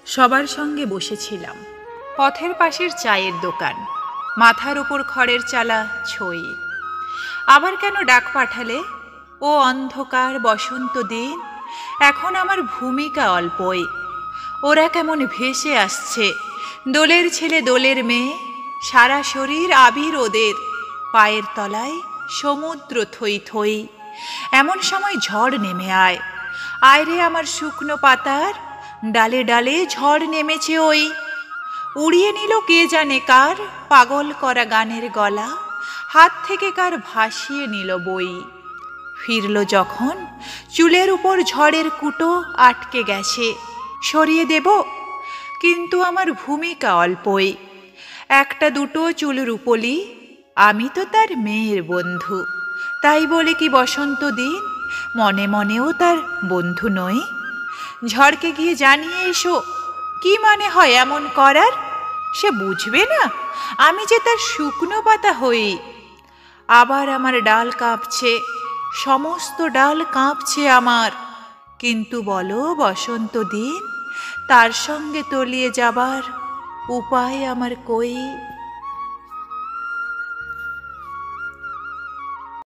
সবার সঙ্গে বসেছিলাম। পথের পাশের চায়ের দোকান, মাথার উপর খড়ের চালা ছই। আবার কেন ডাক পাঠালে? ও অন্ধকার বসন্ত দিন, এখন আমার ভূমিকা অল্পই। ওরা কেমন ভেসে আসছে, দোলের ছেলে দোলের মেয়ে, সারা শরীর আবির ওদের, পায়ের তলায় সমুদ্র থই থই। এমন সময় ঝড় নেমে আয়, আয় রে আমার শুকনো পাতার, ডালে ডালে ঝড় নেমেছে ওই। উড়িয়ে নিল কে জানে কার পাগল করা গানের গলা, হাত থেকে কার ভাসিয়ে নিল বই। ফিরল যখন, চুলের উপর ঝড়ের কুটো আটকে গেছে, সরিয়ে দেব, কিন্তু আমার ভূমিকা অল্পই। একটা দুটো চুল রূপলি, আমি তো তার মেয়ের বন্ধু, তাই বলে কি বসন্ত দিন মনে মনেও তার বন্ধু নই? ঝড়কে গিয়ে জানিয়ে এসো, কি মানে হয় এমন করার? সে বুঝবে না আমি যে তার শুকনো পাতা হই। আবার আমার ডাল কাঁপছে, সমস্ত ডাল কাঁপছে আমার, কিন্তু বলো বসন্ত দিন, তার সঙ্গে তলিয়ে যাবার উপায় আমার কই?